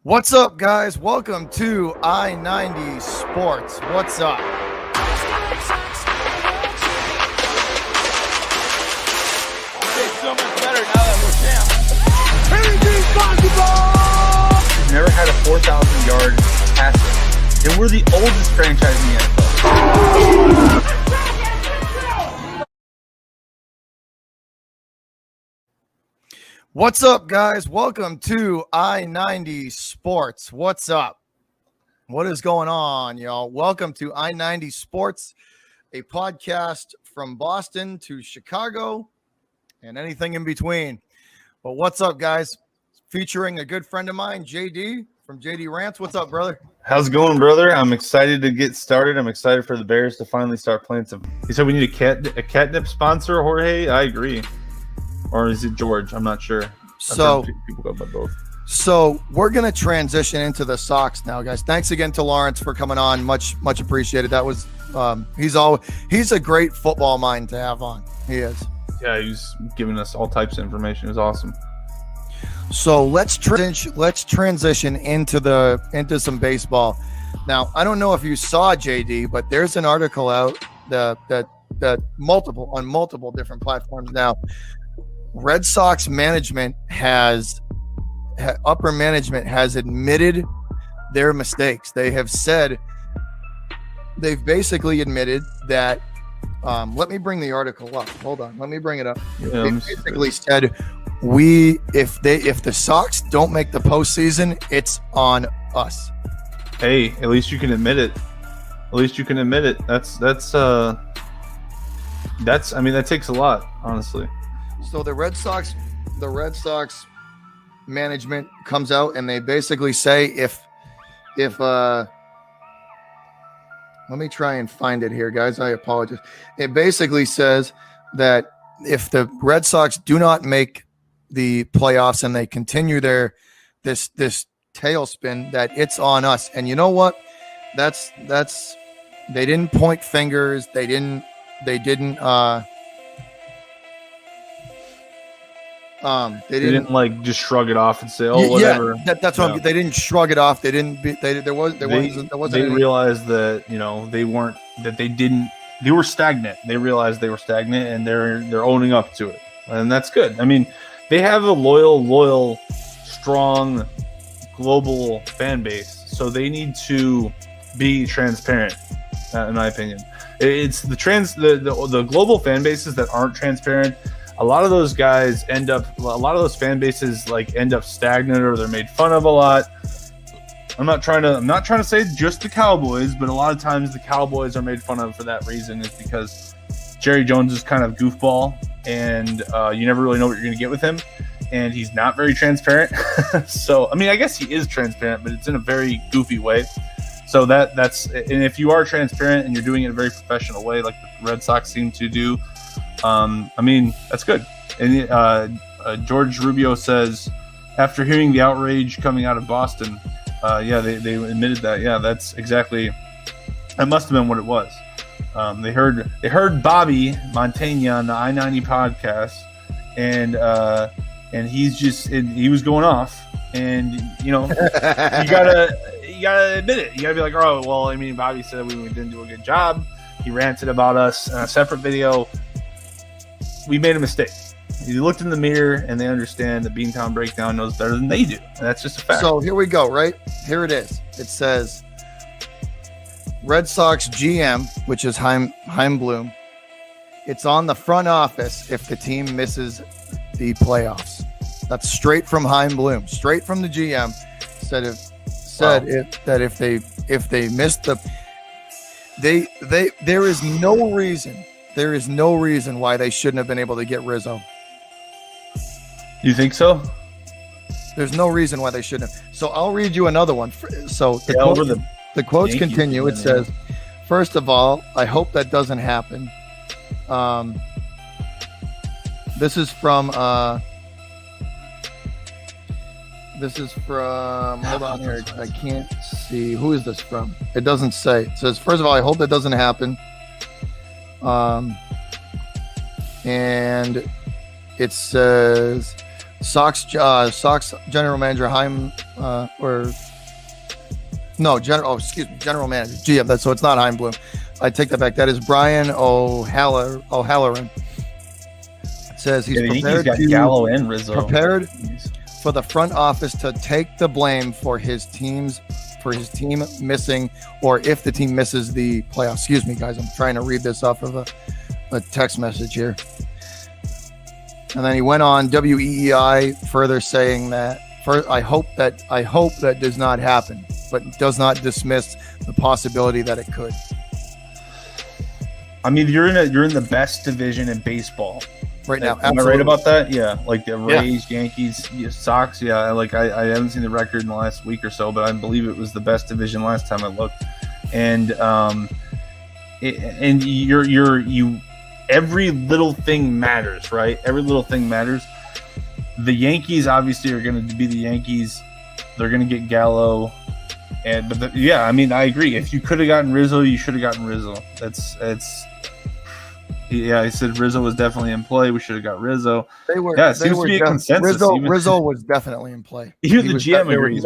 What's up, guys? Welcome to I-90 Sports. What's up? It's so much better now that We've never had a 4,000-yard passing, and we're the oldest franchise in the NFL. What's up, guys? Welcome to I-90 Sports. What's up? What is going on, y'all? Welcome to I-90 Sports, a podcast from Boston to Chicago and anything in between. But what's up, guys? Featuring a good friend of mine, JD from JD Rants. What's up, brother? How's it going, brother? I'm excited to get started. I'm excited for the Bears to finally start playing some. He said we need a catnip sponsor, Jorge. I agree. Or is it George? I'm not sure. So people go by both. So we're going to transition into the Sox now, guys. Thanks again to Lawrence for coming on. Much appreciated. That was he's a great football mind to have on. He is. Yeah, he's giving us all types of information. It was awesome. So let's transition into some baseball. Now, I don't know if you saw, JD, but there's an article out that on multiple different platforms now. Red Sox management upper management has admitted their mistakes. They've basically admitted that. Let me bring the article up. Hold on. Let me bring it up. Yeah, they basically said if the Sox don't make the postseason, it's on us. Hey, at least you can admit it. That takes a lot, honestly. So the Red Sox management comes out and they basically say if let me try and find it here, guys. I apologize. It basically says that if the Red Sox do not make the playoffs and they continue this tailspin, that it's on us. And you know what? That's they didn't point fingers. They didn't like just shrug it off and say, "Oh, whatever." Yeah, that's what they didn't shrug it off. They didn't. They realized that they were stagnant. They realized they were stagnant, and they're owning up to it, and that's good. I mean, they have a loyal, strong, global fan base, so they need to be transparent. In my opinion, it's the global fan bases that aren't transparent. A lot of those fan bases end up stagnant, or they're made fun of a lot. I'm not trying to say just the Cowboys, but a lot of times the Cowboys are made fun of for that reason. Is because Jerry Jones is kind of goofball, and you never really know what you're going to get with him, and he's not very transparent. So, I mean, I guess he is transparent, but it's in a very goofy way. So and if you are transparent and you're doing it in a very professional way, like the Red Sox seem to do, I mean, that's good. And George Rubio says, after hearing the outrage coming out of Boston, they admitted that. Yeah, that must have been what it was. They heard Bobby Montaigne on the I-90 podcast, and he was going off, and you gotta admit it. You gotta be like, oh well, I mean, Bobby said we didn't do a good job. He ranted about us in a separate video. We made a mistake. You looked in the mirror and they understand that Beantown Breakdown knows better than they do. And that's just a fact. So here we go, right? Here it is. It says Red Sox GM, which is Heimblum. It's on the front office if the team misses the playoffs. That's straight from Heimblum, straight from the GM. If they missed there is no reason why they shouldn't have been able to get Rizzo. You think so? There's no reason why they shouldn't have. So I'll read you another one. So the quotes continue. It says, first of all, I hope that doesn't happen. This is from hold on here. I can't see. Who is this from? It doesn't say. It says, first of all, I hope that doesn't happen. And it says, Sox general manager general manager GM. That's so it's not Heimblum. I take that back. That is Brian O'Halloran. It says he's prepared for the front office to take the blame for his team missing, or if the team misses the playoffs. Excuse me, guys. I'm trying to read this off of a text message here. And then he went on WEEI further saying that I hope that does not happen, but does not dismiss the possibility that it could. I mean, you're in the best division in baseball right now. Am I right about that? Yeah, like the Rays, Yankees, Sox. Yeah, like I haven't seen the record in the last week or so, but I believe it was the best division last time I looked. And you every little thing matters, right? Every little thing matters. The Yankees obviously are going to be the Yankees. They're going to get Gallo, I mean, I agree. If you could have gotten Rizzo, you should have gotten Rizzo. I said Rizzo was definitely in play. We should have got Rizzo. It seems to be a consensus. Rizzo was definitely in play. Even the GM agrees.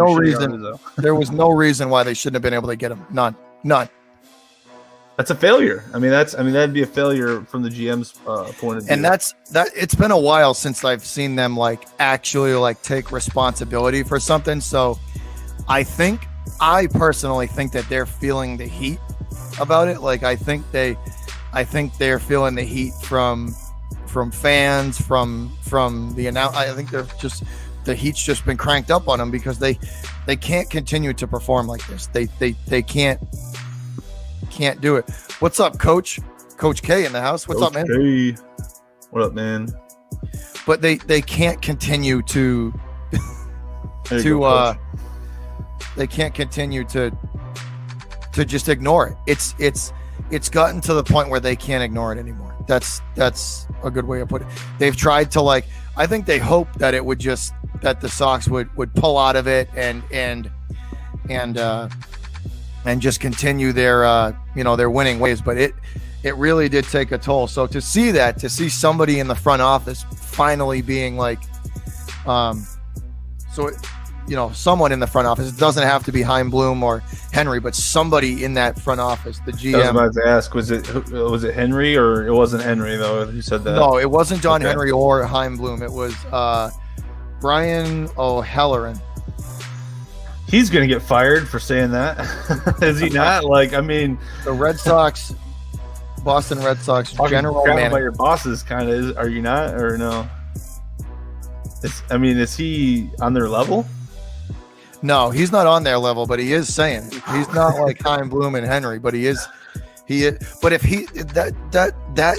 There was no reason why they shouldn't have been able to get him. None. That's a failure. That'd be a failure from the GM's point of view. And that. It's been a while since I've seen them actually take responsibility for something. So I personally think that they're feeling the heat about it. I think they're feeling the heat from fans, from the I think the heat's just been cranked up on them because they can't continue to perform like this. They can't do it. What's up, Coach K in the house? What's up, man? Hey. What up, man? But they can't continue to they can't continue to just ignore it. It's gotten to the point where they can't ignore it anymore. That's a good way of putting it. They've tried to I think they hope that it would that the Sox would pull out of it and just continue their their winning ways, but it really did take a toll. So to see somebody in the front office finally being someone in the front office, it doesn't have to be Heimblum or Henry, but somebody in that front office, the GM. I was about to ask, was it Henry, or it wasn't Henry though? Who said that? No, it wasn't John Henry or Heimblum. It was Brian O'Halloran. He's going to get fired for saying that. Is he not? The Boston Red Sox general manager. About your bosses, kind of, are you not, or no? Is he on their level? No, he's not on their level, but he is saying it. He's not like Heimblum and Henry, but he is. But if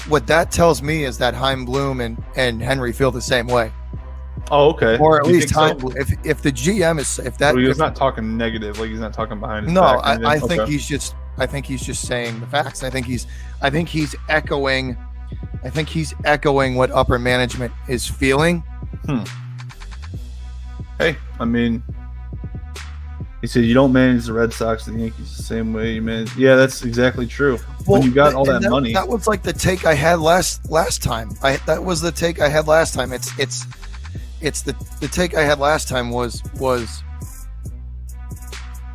what that tells me is that Heimblum and Henry feel the same way. Oh, okay. Or at least Heimblum. So? If the GM is he's not talking negative, he's not talking behind his back. I think he's just saying the facts. I think he's echoing what upper management is feeling. Hey, he said you don't manage the Red Sox and the Yankees the same way you manage. Yeah, that's exactly true. Well, when you got all that money, that was the take I had last time. That was the take I had last time. It's the take I had last time was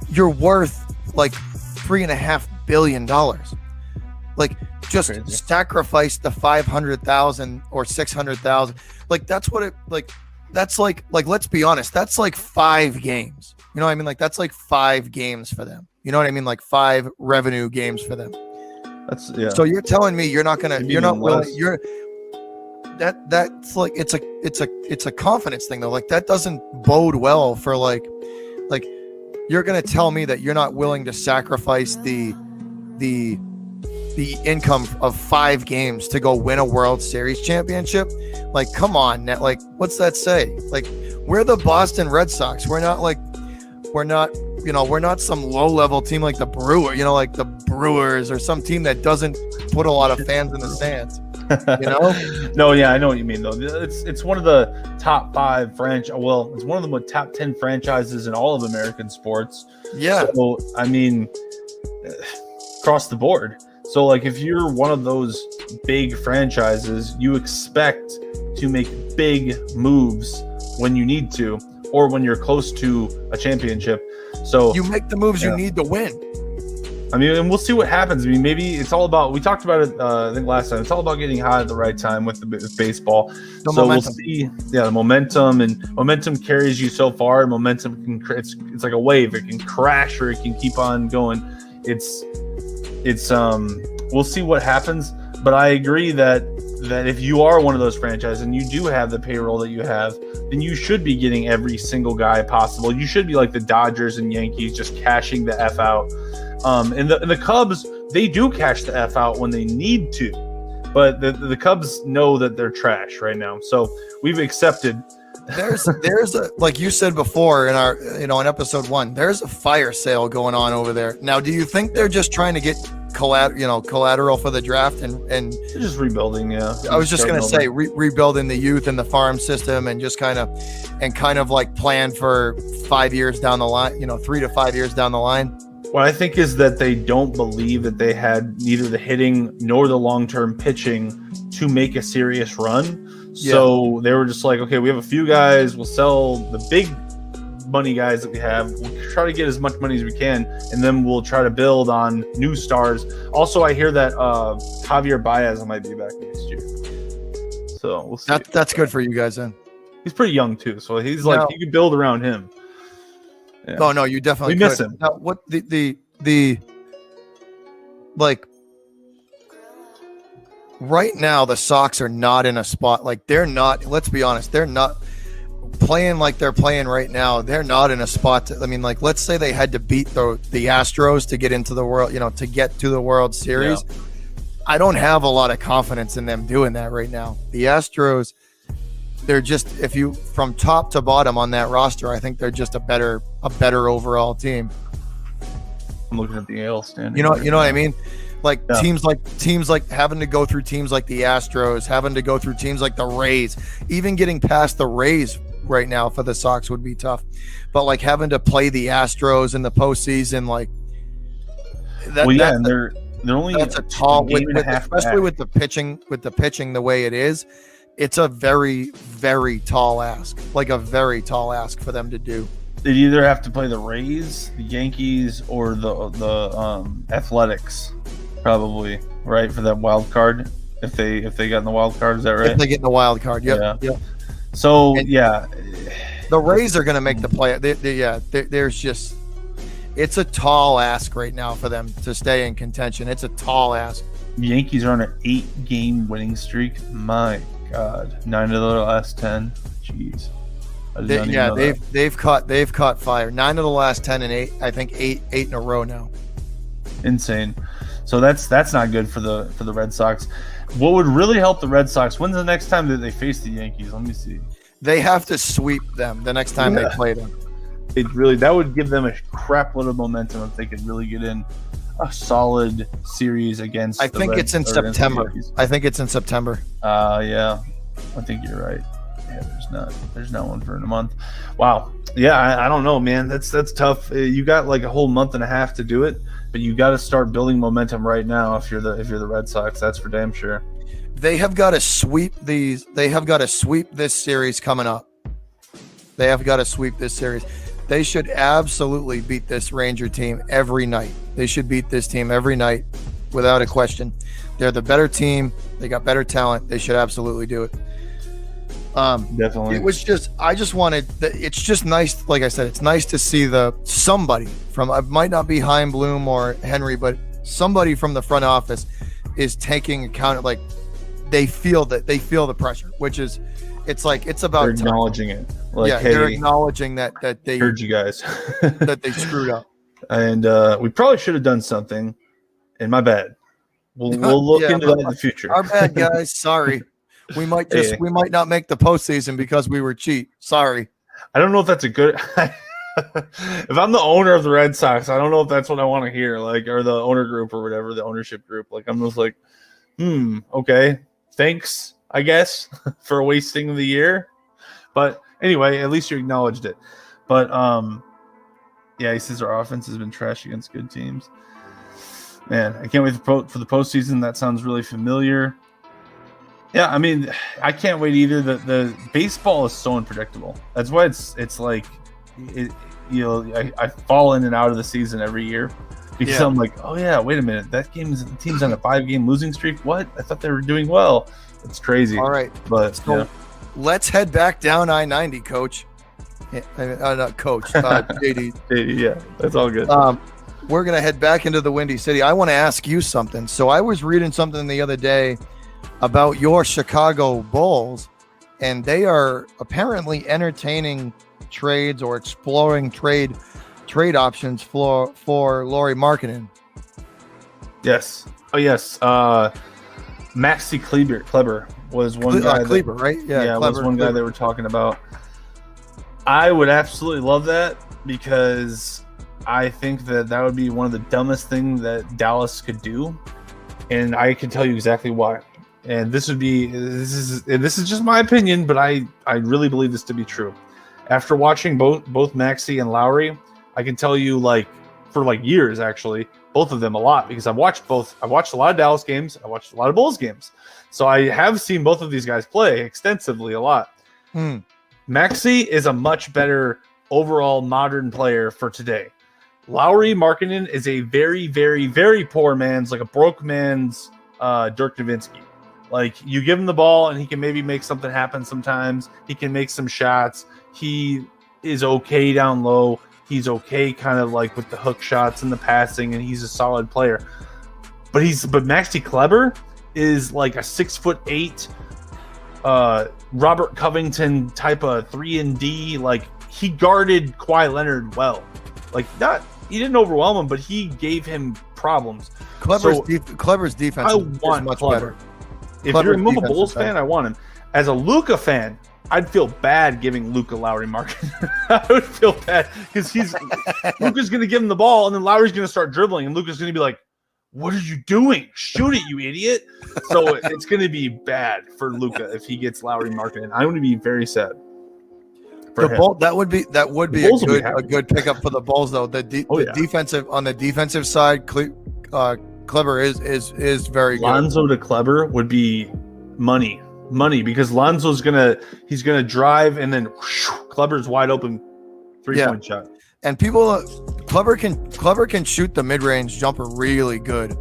you're worth $3.5 billion. Just crazy. Sacrifice the 500,000 or 600,000. That's what it that's let's be honest, that's 5 games. You know what I mean? That's 5 games for them. You know what I mean? 5 revenue games for them. So you're telling me you're not willing, that's it's a confidence thing though. That doesn't bode well for you're gonna tell me that you're not willing to sacrifice the income of 5 games to go win a World Series championship. Come on, what's that say? We're the Boston Red Sox. We're not some low-level team like the Brewers, the Brewers, or some team that doesn't put a lot of fans in the stands. No, yeah, I know what you mean though. It's one of the top 5 franchise. Well, it's one of the top 10 franchises in all of American sports. Yeah. So across the board. So if you're one of those big franchises, you expect to make big moves when you need to, or when you're close to a championship. So you make the moves you need to win. I mean, and we'll see what happens. I mean, maybe it's all about, we talked about it, I think last time, it's all about getting hot at the right time with baseball. The so momentum. We'll see, the momentum, and momentum carries you so far, and momentum it's like a wave. It can crash or it can keep on going. It's we'll see what happens, but I agree that if you are one of those franchises and you do have the payroll that you have, then you should be getting every single guy possible. You should be like the Dodgers and Yankees, just cashing the F out. And the Cubs, they do cash the F out when they need to, but the Cubs know that they're trash right now. So we've accepted. There's a, like you said before in our, in episode 1, there's a fire sale going on over there. Now, do you think they're just trying to get collateral for the draft and They're just rebuilding? Yeah. I was just going to say rebuilding the youth and the farm system and just kind of like plan for 5 years down the line, 3 to 5 years down the line. What I think is that they don't believe that they had neither the hitting nor the long-term pitching to make a serious run. Yeah. So they were just like, okay, we have a few guys. We'll sell the big money guys that we have. We'll try to get as much money as we can, and then we'll try to build on new stars. Also, I hear that Javier Baez might be back next year. So we'll see. That's good for you guys then. He's pretty young too, so he's like, you can build around him. Yeah. Oh no, you definitely we miss him. Now, what the like right now the Sox are not in a spot, like they're not, let's be honest, they're not playing like they're playing right now. They're not in a spot to, I mean, like, let's say they had to beat the Astros to get into the world, to get to the World Series. Yeah. I don't have a lot of confidence in them doing that right now. The Astros, they're just, if you from top to bottom on that roster, I think they're just a better overall team. I'm looking at the AL standing. You know what I mean? Like teams like having to go through teams like the Astros, having to go through teams like the Rays, even getting past the Rays right now for the Sox would be tough. But like having to play the Astros in the postseason, like that. Well, yeah, and they're only that's a tall, especially with the pitching the way it is. It's a very, very tall ask, like a very tall ask for them to do. They'd either have to play the Rays, the Yankees, or the Athletics, probably, right, for that wild card. If they got in the wild card, is that right? If they get in the wild card, yep. So the Rays are going to make the play. There's just, it's a tall ask right now for them to stay in contention. It's a tall ask. The Yankees are on an 8-game winning streak. My God, 9 of the last 10. Jeez. They've caught fire. 9 of the last 10 and 8. I think eight in a row now. Insane. So that's not good for the Red Sox. What would really help the Red Sox? When's the next time that they face the Yankees? Let me see. They have to sweep them the next time they play them. That would give them a crap load of momentum if they could really get in a solid series against. I think it's in September. Yeah, I think you're right. Yeah, there's not one for in a month. Wow. Yeah, I don't know, man. That's tough. You got like a whole month and a half to do it, but you got to start building momentum right now if you're the Red Sox. That's for damn sure. They have got to sweep these. They have got to sweep this series coming up. They have got to sweep this series. They should absolutely beat this Ranger team every night. They should beat this team every night without a question. They're the better team. They got better talent. They should absolutely do it. Definitely. It was just, I just wanted, it's just nice. Like I said, it's nice to see somebody from, it might not be Chaim Bloom or Henry, but somebody from the front office is taking account of, like, they feel the pressure, which is, it's like, it's about they're acknowledging it. Like, hey, they're acknowledging that they heard you guys, that they screwed up. And we probably should have done something. And my bad. We'll look into that in the future. Our bad, guys. Sorry. We might not make the postseason because we were cheap. Sorry. I don't know if that's a good. If I'm the owner of the Red Sox, I don't know if that's what I want to hear. Like, or the owner group or whatever, the ownership group. Like, I'm just like, okay, thanks, I guess, for wasting the year. But anyway, at least you acknowledged it. But yeah, he says our offense has been trash against good teams. Man, I can't wait for the postseason. That sounds really familiar. Yeah, I mean, I can't wait either. The baseball is so unpredictable. That's why it's like, I fall in and out of the season every year because I'm like, oh yeah, wait a minute, the team's on a 5-game losing streak. What? I thought they were doing well. It's crazy. All right, but so let's head back down I-90, Coach. Not Coach, JD. JD, yeah, that's all good. We're gonna head back into the Windy City. I want to ask you something. So I was reading something the other day about your Chicago Bulls, and they are apparently entertaining trades or exploring trade options for Lauri Markennen. Yes. Oh yes. Maxi Kleber was one guy. Kleber, right? Yeah, Kleber, was one guy they were talking about. I would absolutely love that because I think that would be one of the dumbest things that Dallas could do, and I can tell you exactly why. And this is just my opinion, but I really believe this to be true. After watching both Maxi and Lauri, I can tell you for years actually, both of them a lot because I've watched both. I've watched a lot of Dallas games. I watched a lot of Bulls games. So I have seen both of these guys play extensively a lot. Maxi is a much better overall modern player for today. Lauri Markennen is a very, very, very poor man's, like a broke man's Dirk Nowitzki. Like, you give him the ball and he can maybe make something happen sometimes. He can make some shots. He is okay down low. He's okay kind of like with the hook shots and the passing, and he's a solid player. But Maxi Kleber is like a 6'8", Robert Covington type of 3-and-D. Like, he guarded Kawhi Leonard well. Like, he didn't overwhelm him, but he gave him problems. Kleber's defense is much better. If you're a Bulls fan, I want him. As a Luka fan, I'd feel bad giving Luka Lauri Markennen. I would feel bad because Luka's going to give him the ball, and then Lauri's going to start dribbling, and Luka's going to be like, "What are you doing? Shoot it, you idiot!" So it's going to be bad for Luka if he gets Lauri Markennen. I'm going to be very sad. That would be a good pickup for the Bulls, though. On the defensive side, Kleber is very good. Lonzo to Kleber would be money because Lonzo's he's gonna drive and then Kleber's wide open 3-point shot. And Kleber can shoot the mid-range jumper really good.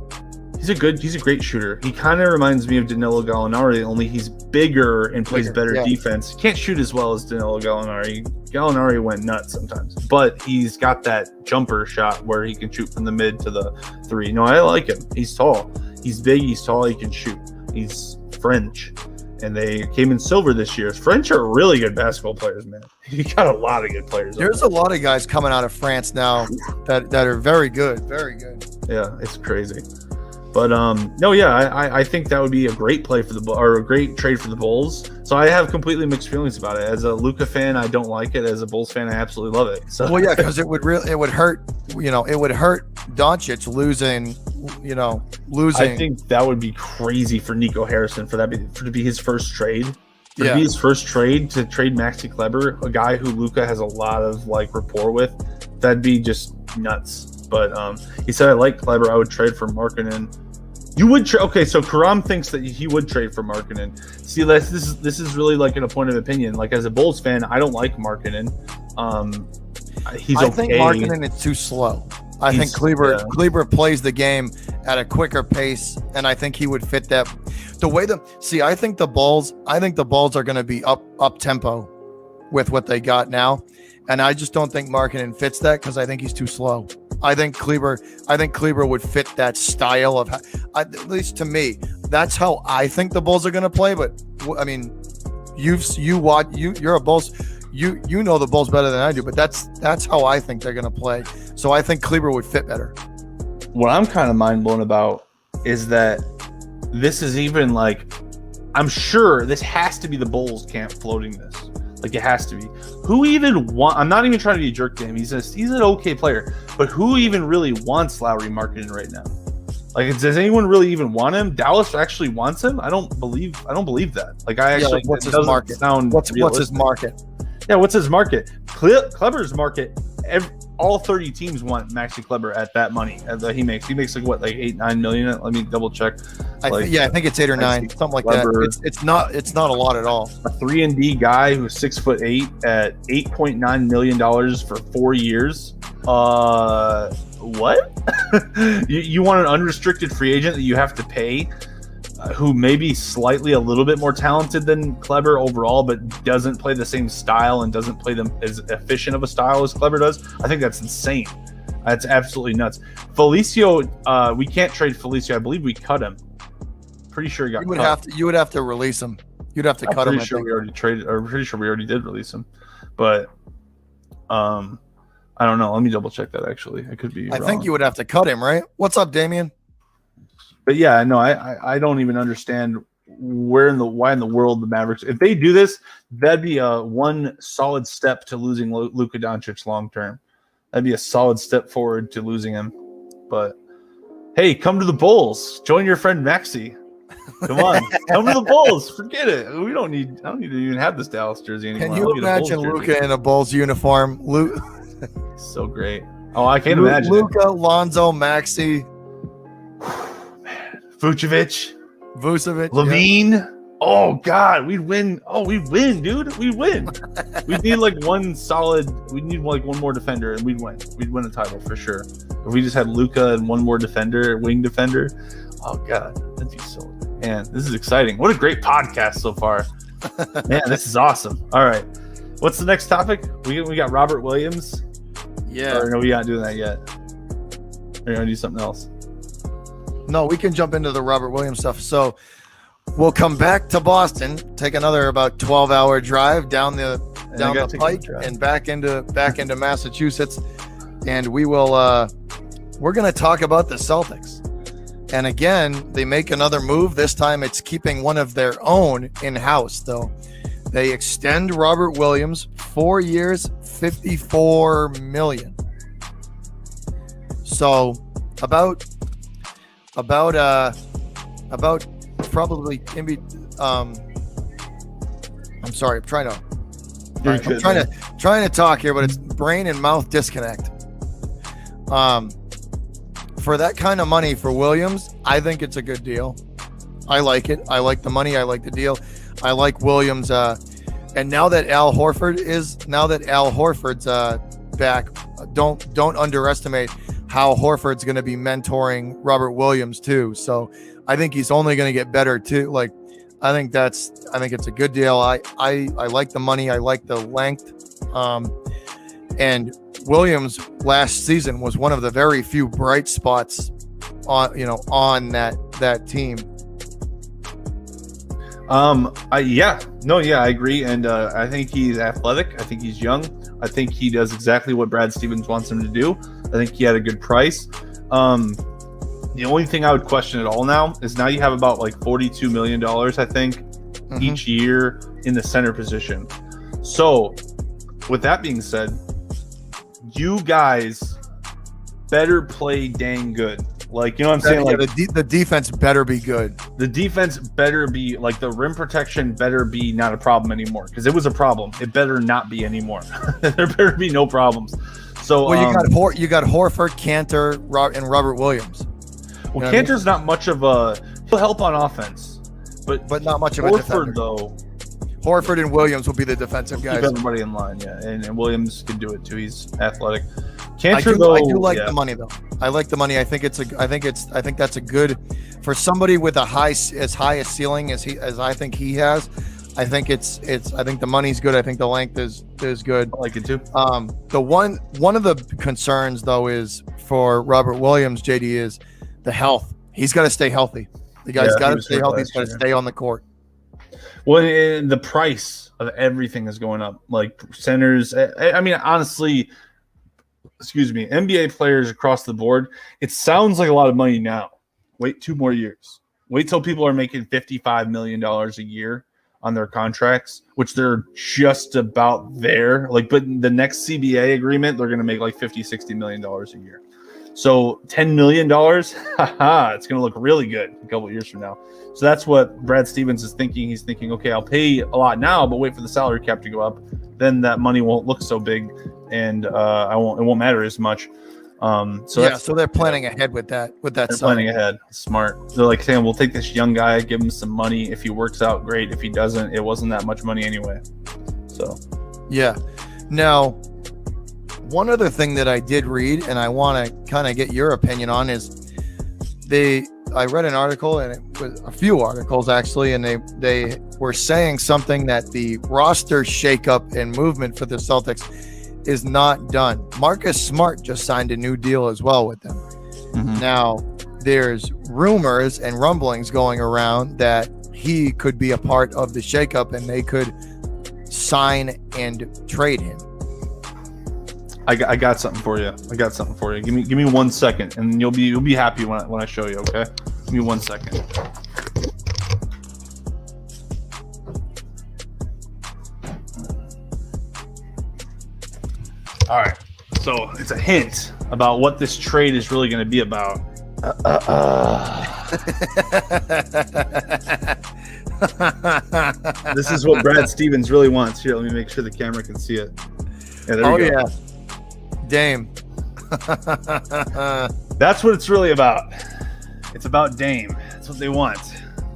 He's a great shooter. He kind of reminds me of Danilo Gallinari, only he's bigger and plays better defense. He can't shoot as well as Danilo Gallinari. Gallinari went nuts sometimes, but he's got that jumper shot where he can shoot from the mid to the 3. No, I like him. He's tall. He's big. He's tall. He can shoot. He's French, and they came in silver this year. French are really good basketball players, man. You got a lot of good players. There's a lot of guys coming out of France now that are very good, very good. Yeah, it's crazy. But I think that would be a great play for a great trade for the Bulls. So I have completely mixed feelings about it. As a Luka fan, I don't like it. As a Bulls fan, I absolutely love it. So because it would hurt. It would hurt Doncic losing. I think that would be crazy for Nico Harrison to be his first trade. To be his first trade to trade Maxi Kleber, a guy who Luka has a lot of rapport with. That'd be just nuts. But he said, I like Kleber. I would trade for Markennen. You would trade? Okay, so Karam thinks that he would trade for Markennen. See, this is really in a point of opinion. Like, as a Bulls fan, I don't like Markennen. I think Markennen is too slow. I think Kleber plays the game at a quicker pace, and I think he would fit that. I think the Bulls are going to be up tempo with what they got now, and I just don't think Markennen fits that because I think he's too slow. I think Kleber would fit that style of, at least to me. That's how I think the Bulls are going to play. But I mean, you're a Bulls. You know the Bulls better than I do. But that's how I think they're going to play. So I think Kleber would fit better. What I'm kind of mind blown about is that this is even I'm sure this has to be the Bulls camp floating this. It has to be. Who even I'm not even trying to be a jerk to him. He's an okay player, but who even really wants Lauri Markennen right now? Does anyone really even want him? Dallas actually wants him? I don't believe that. What's his market? What's his market? Yeah, what's his market? Kleber's market. All 30 teams want Maxi Kleber at that money that he makes. He makes $8-9 million. Let me double check. I think it's 8 or 9, something like Kleber, that. It's not a lot at all. A 3-and-D guy who's 6'8" at $8.9 million for 4 years. What? you want an unrestricted free agent that you have to pay, who may be slightly a little bit more talented than Kleber overall, but doesn't play the same style and doesn't play them as efficient of a style as Kleber does? I think that's insane. That's absolutely nuts. Felicio, we can't trade Felicio. I believe we cut him. Pretty sure he got cut. You would have to release him. You'd have to cut him. I'm pretty sure we already did release him, but I don't know. Let me double check that. Actually, I could be. I think you would have to cut him, right? What's up, Damian? But yeah, no, I don't even understand why in the world the Mavericks, if they do this, that'd be a one solid step to losing Luka Doncic long term. That'd be a solid step forward to losing him. But hey, come to the Bulls. Join your friend Maxi. Come on, come to the Bulls. Forget it. I don't need to even have this Dallas jersey anymore. Can you imagine Luka in a Bulls uniform? So great. Oh, I can't imagine. Luka, Lonzo, Maxi, Vucevic, Levine. Yeah. Oh God, we'd win. Oh, we'd win, dude. We'd win. We'd need like one more defender, and we'd win. We'd win a title for sure. If we just had Luka and one more wing defender. Oh God, that'd be so. Man, this is exciting. What a great podcast so far. Man, this is awesome. All right, what's the next topic? We got Robert Williams. Yeah. Or no, we not doing that yet. We're gonna do something else. No, we can jump into the Robert Williams stuff. So we'll come back to Boston, take another about 12-hour drive down the pike and back into Massachusetts, and we're going to talk about the Celtics. And again, they make another move. This time it's keeping one of their own in-house, though. They extend Robert Williams 4 years, $54 million. So about probably Embiid. I'm sorry. I'm trying to talk here, but it's brain and mouth disconnect. For that kind of money for Williams, I think it's a good deal. I like it. I like the money. I like the deal. I like Williams. And now that Al Horford's back, don't underestimate how Horford's going to be mentoring Robert Williams too. So I think he's only going to get better too. Like, I think it's a good deal. I like the money. I like the length. And Williams last season was one of the very few bright spots on that team. I agree. And I think he's athletic. I think he's young. I think he does exactly what Brad Stevens wants him to do. I think he had a good price. The only thing I would question at all now is now you have about like $42 million, I think, each year in the center position. So with that being said, you guys better play dang good. Like, you know what I'm saying? Like, the defense better be good. The defense better be, like, the rim protection better be not a problem anymore, because it was a problem. It better not be anymore. There better be no problems. So, well, you got Horford, Cantor, and Robert Williams. Well, Cantor's not much of a – he'll help on offense. But not much of a defender. Though. Horford and Williams will be the defensive guys. Keep everybody in line, yeah. And Williams can do it too. He's athletic. Cantor, I do like the money though. I like the money. I think that's a good for somebody with a high a ceiling as I think he has. I think the money's good. I think the length is good. I like it too. The one of the concerns though is for Robert Williams, JD, is the health. He's got to stay healthy. The guy's got to stay healthy. He's got to stay on the court. Well, and the price of everything is going up. Like centers, I mean, honestly, NBA players across the board, it sounds like a lot of money now. Wait 2 more years. Wait till people are making $55 million a year on their contracts, which they're just about there. Like, but the next CBA agreement, they're going to make like $50-60 million a year. So $10 million, it's going to look really good a couple of years from now. So that's what Brad Stevens is thinking. He's thinking, okay, I'll pay a lot now, but wait for the salary cap to go up. Then that money won't look so big, and it won't matter as much. So they're planning ahead with that. They're planning ahead. Smart. They're like saying, we'll take this young guy, give him some money. If he works out, great. If he doesn't, it wasn't that much money anyway. So, yeah. Now, one other thing that I did read, and I want to kind of get your opinion on, is I read an article, and it was a few articles actually, and they were saying something that the roster shakeup and movement for the Celtics is not done. Marcus Smart just signed a new deal as well with them. Mm-hmm. Now, there's rumors and rumblings going around that he could be a part of the shakeup, and they could sign and trade him. I got something for you. Give me 1 second, and you'll be happy when I show you. Okay, give me 1 second. All right, so it's a hint about what this trade is really going to be about. This is what Brad Stevens really wants. Here, let me make sure the camera can see it. Yeah, there we go. Dame. That's what it's really about. It's about Dame. That's what they want.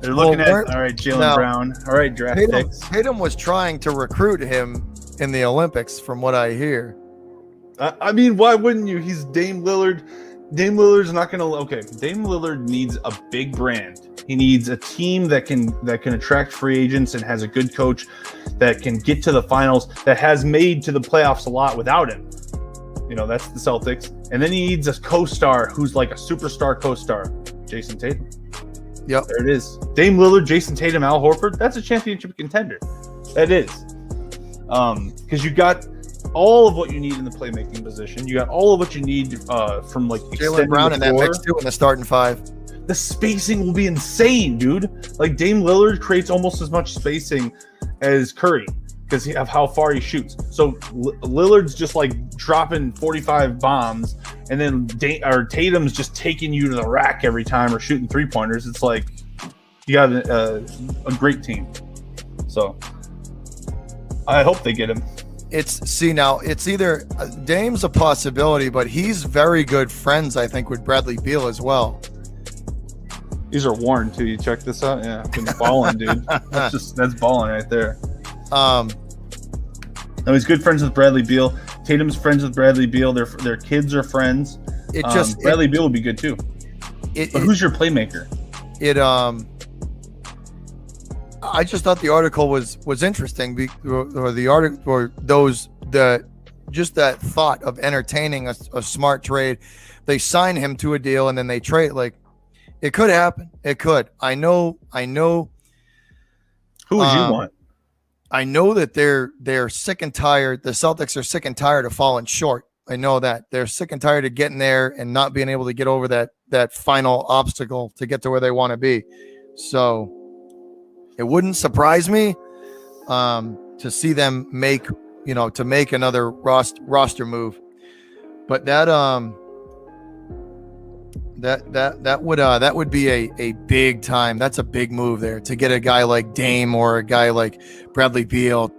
They're looking at, all right, Jaylen Brown. All right, draft picks. Tatum was trying to recruit him in the Olympics, from what I hear. I mean, why wouldn't you? He's Dame Lillard. Dame Lillard's not going to. Okay, Dame Lillard needs a big brand. He needs a team that can attract free agents and has a good coach that can get to the finals, that has made to the playoffs a lot without him. You know, that's the Celtics. And then he needs a co-star who's like a superstar co-star, Jason Tatum. Yep. There it is. Dame Lillard, Jason Tatum, Al Horford. That's a championship contender. That is. Because you got all of what you need in the playmaking position. You got all of what you need from like Jaylen Brown in that mix too in the starting five. The spacing will be insane, dude. Like Dame Lillard creates almost as much spacing as Curry because of how far he shoots. So Lillard's just like dropping 45 bombs, and then Tatum's just taking you to the rack every time or shooting 3-pointers. It's like you got a great team. So I hope they get him. It's either Dame's a possibility, but he's very good friends, I think, with Bradley Beal as well. These are worn too. You check this out. Yeah, it's balling, dude. That's balling right there. Now he's good friends with Bradley Beal. Tatum's friends with Bradley Beal. Their kids are friends. Bradley Beal would be good too. But who's your playmaker? I just thought the article was interesting, or the article, or just that thought of entertaining a smart trade. They sign him to a deal and then they trade. Like, it could happen. It could. I know. Who would you want? I know that they're sick and tired. The Celtics are sick and tired of falling short. I know that they're sick and tired of getting there and not being able to get over that final obstacle to get to where they want to be. So it wouldn't surprise me to see them make another roster move. But that would be a big time. That's a big move there to get a guy like Dame or a guy like Bradley Beal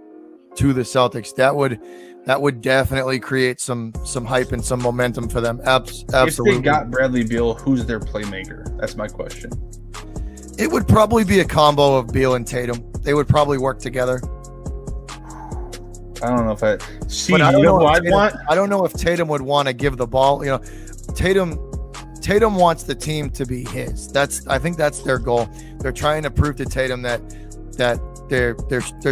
to the Celtics. That would definitely create some hype and some momentum for them. Absolutely. If they got Bradley Beal, who's their playmaker? That's my question. It would probably be a combo of Beal and Tatum. They would probably work together. I don't know if I don't know if Tatum would want to give the ball. You know, Tatum wants the team to be his. I think that's their goal. They're trying to prove to Tatum that they're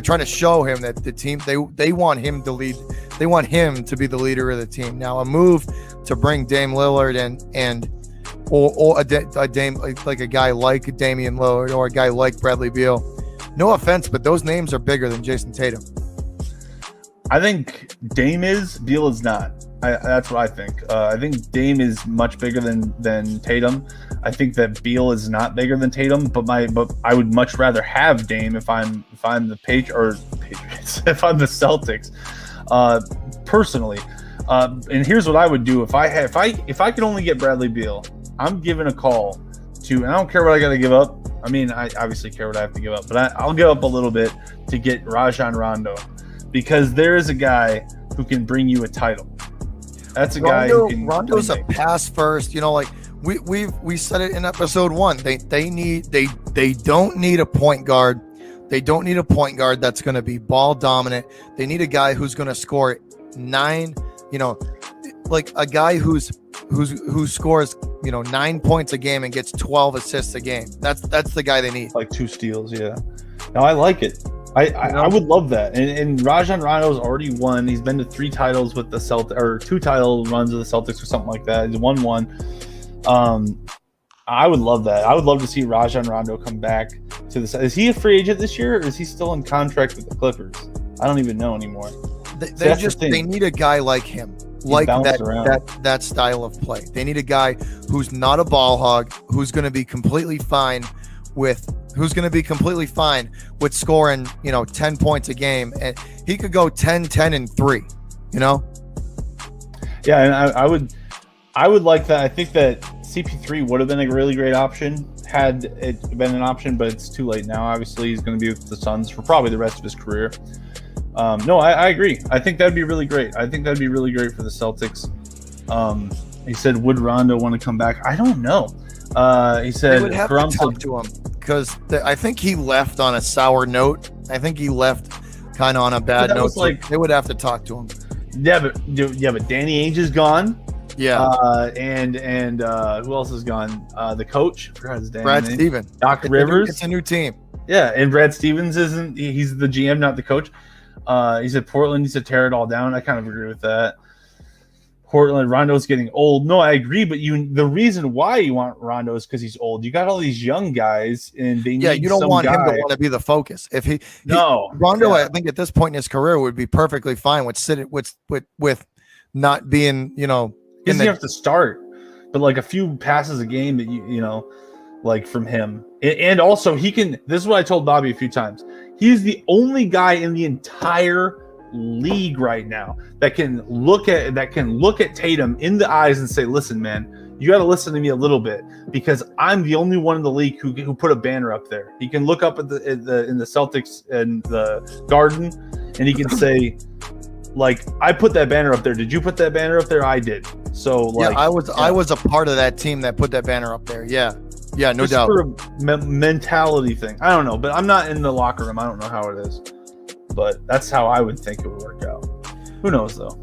trying to show him that the team they want him to lead. They want him to be the leader of the team. Now, a move to bring Dame Lillard and a Dame like a guy like Damian Lillard or a guy like Bradley Beal. No offense, but those names are bigger than Jason Tatum. I think Dame is, Beal is not. That's what I think. I think Dame is much bigger than Tatum. I think that Beal is not bigger than Tatum, but I would much rather have Dame if I'm the Patriots, if I'm the Celtics, personally. And here's what I would do if I could only get Bradley Beal. I'm giving a call to, and I don't care what I got to give up. I mean, I obviously care what I have to give up, but I'll give up a little bit to get Rajon Rondo, because there is a guy who can bring you a title. That's a guy who can Rondo's a make. pass first. Like we said it in episode 1. They don't need a point guard. They don't need a point guard that's going to be ball dominant. They need a guy who's going to score 9. Like a guy who scores 9 points a game and gets 12 assists a game. That's the guy they need. Like 2 steals, yeah. No, I like it. I would love that. And Rajon Rondo's already won. He's been to 3 titles with the Celtics, or 2 title runs with the Celtics or something like that. He's won 1. I would love that. I would love to see Rajon Rondo come back to the. Is he a free agent this year, or is he still in contract with the Clippers? I don't even know anymore. They need a guy like him, like that style of play. They need a guy who's not a ball hog, who's going to be completely fine with scoring 10 points a game, and he could go 10 and 3. Yeah, and I would like that. I think that CP3 would have been a really great option had it been an option, but it's too late now. Obviously, he's going to be with the Suns for probably the rest of his career. No, I agree. I think that'd be really great. I think that'd be really great for the Celtics. He said, would Rondo want to come back? I don't know. He said, they would have to talk to him because I think he left on a sour note. I think he left kind of on a bad note. They would have to talk to him. Yeah, but Danny Ainge is gone. Yeah. And who else is gone? The coach, I forgot his name. Brad Stevens. Doc Rivers. It's a new team. Yeah, and Brad Stevens he's the GM, not the coach. He said Portland needs to tear it all down. I kind of agree with that. Portland, Rondo's getting old. No, I agree, but the reason why you want Rondo is because he's old. You got all these young guys, and they need you don't want him to want to be the focus. If Rondo, I think at this point in his career would be perfectly fine with not being, He doesn't have to start, but like a few passes a game that like from him, and also he can. This is what I told Bobby a few times. He's the only guy in the entire league right now that can look at Tatum in the eyes and say, "Listen, man, you got to listen to me a little bit because I'm the only one in the league who put a banner up there." He can look up in the Celtics and the Garden, and he can say, like, I put that banner up there. Did you put that banner up there? I did. So, like, I was a part of that team that put that banner up there. Yeah, no doubt. For a mentality thing. I don't know, but I'm not in the locker room. I don't know how it is, but that's how I would think it would work out. Who knows, though?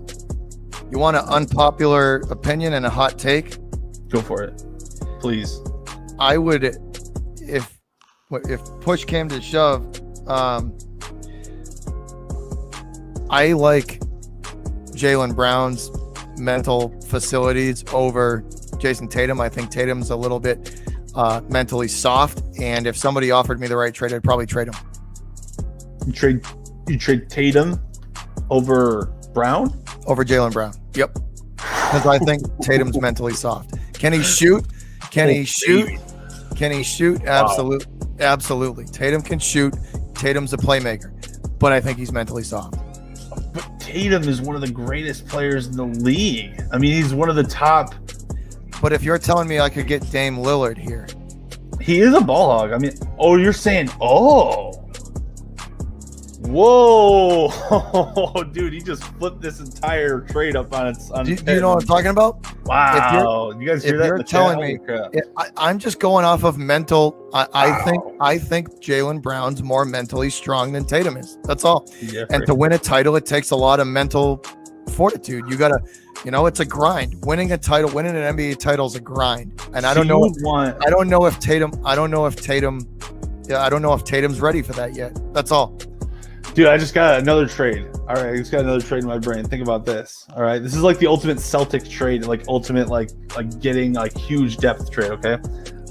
You want an unpopular opinion and a hot take? Go for it, please. I would, if push came to shove, I like Jaylen Brown's mental facilities over Jason Tatum. I think Tatum's a little bit mentally soft, and if somebody offered me the right trade, I'd probably trade him. You trade Tatum over Brown? Over Jaylen Brown. Yep. Because I think Tatum's mentally soft. Can he shoot? Can he shoot? Absolutely. Wow. Absolutely. Tatum can shoot. Tatum's a playmaker, but I think he's mentally soft. But Tatum is one of the greatest players in the league. I mean, he's one of the top. But if you're telling me I could get Dame Lillard here. He is a ball hog. I mean, you're saying, whoa, dude, he just flipped this entire trade up on its. Do you know what I'm talking about? Wow, you guys hear that? You're telling me, I'm just going off of mental. I think Jaylen Brown's more mentally strong than Tatum is. That's all. Yeah, and to win a title, it takes a lot of mental fortitude. You gotta, it's a grind. Winning an NBA title is a grind. And I don't know if Tatum's ready for that yet. That's all. Dude, I just got another trade. All right, I just got another trade in my brain. Think about this. All right, this is like the ultimate Celtics trade, like ultimate, like getting like huge depth trade. Okay,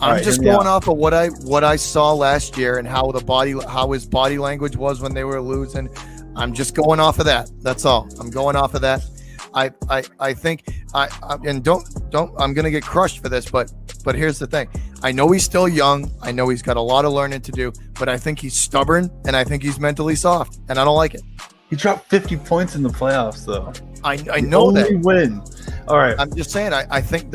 I'm just going off of what I saw last year and how his body language was when they were losing. I'm just going off of that. That's all. I'm going off of that. I think and don't I'm gonna get crushed for this, but here's the thing. I know he's still young. I know he's got a lot of learning to do, but I think he's stubborn and I think he's mentally soft, and I don't like it. He dropped 50 points in the playoffs, though. I know that. Win. All right. I'm just saying. I think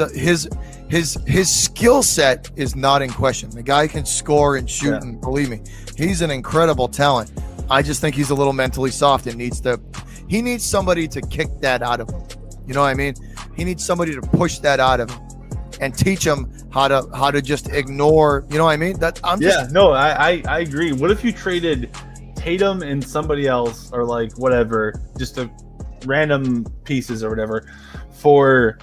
his skill set is not in question. The guy can score and shoot, and believe me, he's an incredible talent. I just think he's a little mentally soft and needs to. He needs somebody to kick that out of him. You know what I mean? He needs somebody to push that out of him and teach him how to just ignore. You know what I mean? I agree. What if you traded Tatum and somebody else, or like whatever, just a random pieces or whatever, for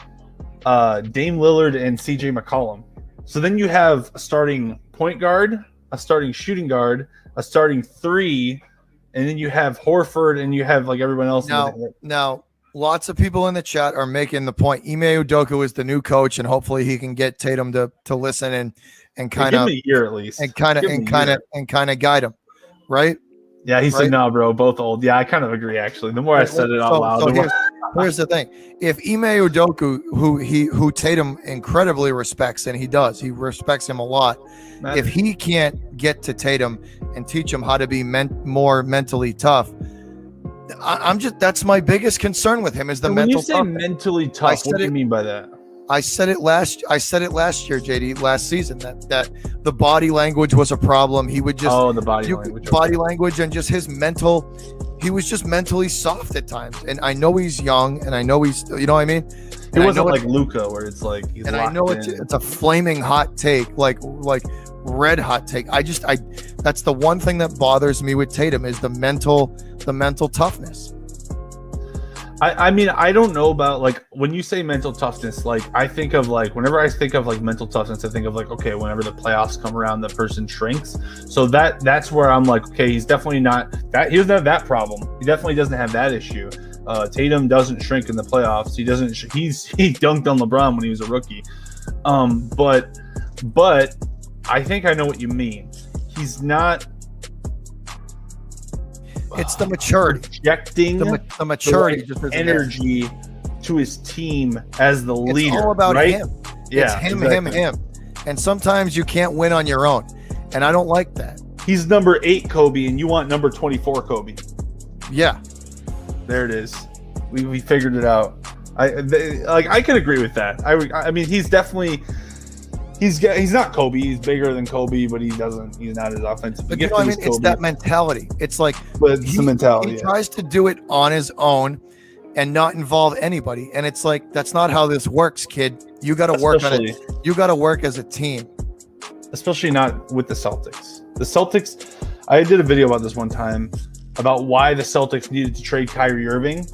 Dame Lillard and CJ McCollum? So then you have a starting point guard, a starting shooting guard, a starting three, and then you have Horford, and you have like everyone else. Now, lots of people in the chat are making the point. Ime Udoka is the new coach, and hopefully he can get Tatum to listen and kind of give him a year at least, and kind of guide him, right? Yeah, he said no, bro. Both old. Yeah, I kind of agree. Actually, the more I said it out loud, here's the thing: if Ime Udoka, who Tatum incredibly respects, and he respects him a lot. If he can't get to Tatum and teach him how to be more mentally tough, that's my biggest concern with him is the mental. When you say mentally tough, what do you mean by that? I said it last year, JD, last season that the body language was a problem. He would just the body language and just his mental. He was just mentally soft at times. And I know he's young, and I know he's, you know what I mean? It wasn't like Luka where it's like he's. And I know it's a flaming hot take, like red hot take. That's the one thing that bothers me with Tatum is the mental toughness. I mean, I don't know about, like, when you say mental toughness, like, I think of, like, whenever I think of, like, mental toughness, I think of, like, okay, whenever the playoffs come around, the person shrinks. So that's where I'm like, okay, he's definitely not that. He doesn't have that problem. He definitely doesn't have that issue. Tatum doesn't shrink in the playoffs. He dunked on LeBron when he was a rookie. But I think I know what you mean. He's not. It's the maturity. Projecting the maturity, just energy to his team as the leader. It's all about right? him. Yeah, it's him. And sometimes you can't win on your own. And I don't like that. He's number 8 Kobe, and you want number 24 Kobe. Yeah. There it is. We figured it out. I can agree with that. I mean, he's definitely. He's not Kobe. He's bigger than Kobe, but he's not as offensive. But you know what I mean? It's that mentality. It's like the mentality. He tries to do it on his own and not involve anybody. And it's like, that's not how this works, kid. You got to work on it. You got to work as a team. Especially not with the Celtics. The Celtics, I did a video about this one time about why the Celtics needed to trade Kyrie Irving.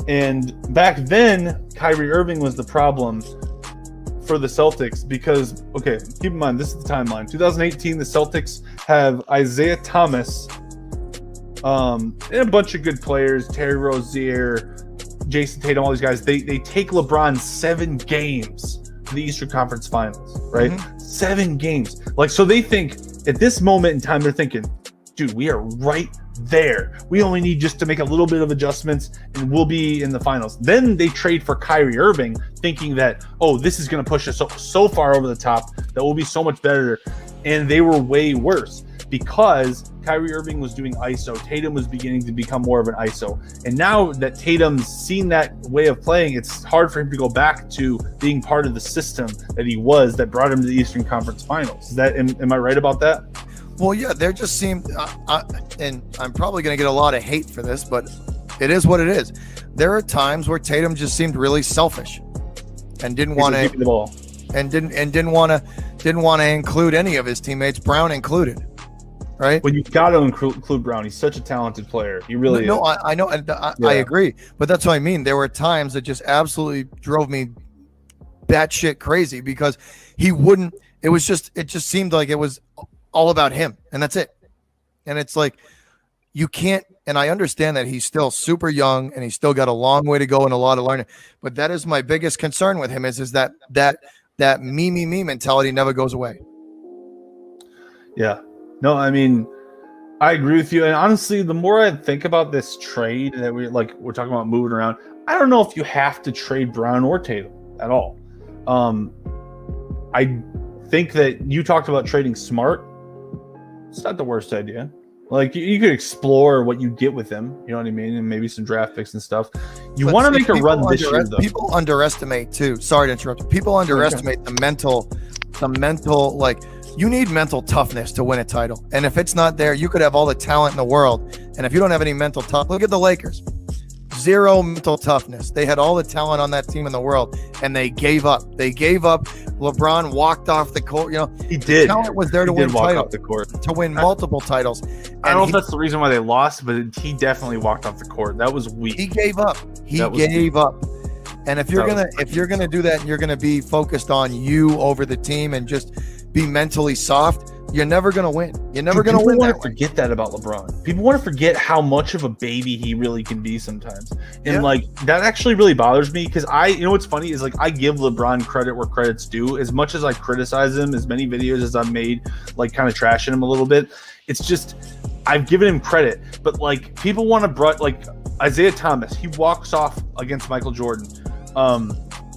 And back then, Kyrie Irving was the problem for the Celtics because, okay, keep in mind, this is the timeline. 2018, the Celtics have Isaiah Thomas and a bunch of good players, Terry Rozier, Jason Tatum, all these guys. They take LeBron 7 games to the Eastern Conference Finals, right? Mm-hmm. 7 games. Like, so they think at this moment in time, they're thinking, dude, we are right there. We only need just to make a little bit of adjustments and we'll be in the finals. Then they trade for Kyrie Irving thinking that, oh, this is going to push us so far over the top that we'll be so much better. And they were way worse because Kyrie Irving was doing ISO. Tatum was beginning to become more of an ISO. And now that Tatum's seen that way of playing, it's hard for him to go back to being part of the system that he was that brought him to the Eastern Conference Finals. Am I right about that? Well, yeah, there just seemed, and I'm probably going to get a lot of hate for this, but it is what it is. There are times where Tatum just seemed really selfish and didn't want to, and didn't want to include any of his teammates, Brown included, right? Well, you got to include Brown. He's such a talented player. He really is. No, I know, I agree, but that's what I mean. There were times that just absolutely drove me batshit crazy because he wouldn't. It just seemed like it was all about him, and that's it. And it's like, you can't, and I understand that he's still super young and he's still got a long way to go and a lot of learning, but that is my biggest concern with him is that me mentality never goes away. Yeah, no, I mean, I agree with you. And honestly, the more I think about this trade that we're talking about moving around, I don't know if you have to trade Brown or Tatum at all. I think that you talked about trading Smart. It's not the worst idea. Like, you could explore what you get with him, you know what I mean, and maybe some draft picks and stuff. You want to make a run this year, though. People underestimate too. Sorry to interrupt. People underestimate the mental. Like, you need mental toughness to win a title, and if it's not there, you could have all the talent in the world, and if you don't have any mental tough, look at the Lakers. zero mental toughness. They had all the talent on that team in the world, and they gave up. LeBron walked off the court. He did. The talent was there to win titles, the court. to win multiple titles. I don't know if that's the reason why they lost, but he definitely walked off the court. That was weak. He gave up. And if you're gonna do that, and you're gonna be focused on you over the team and just be mentally soft, you're never gonna win. You're never gonna win. People want to forget that about LeBron. People want to forget how much of a baby he really can be sometimes, and that actually really bothers me because what's funny is I give LeBron credit where credit's due. As much as I criticize him, as many videos as I've made, kind of trashing him a little bit, it's just I've given him credit. But people want to Isaiah Thomas, he walks off against Michael Jordan.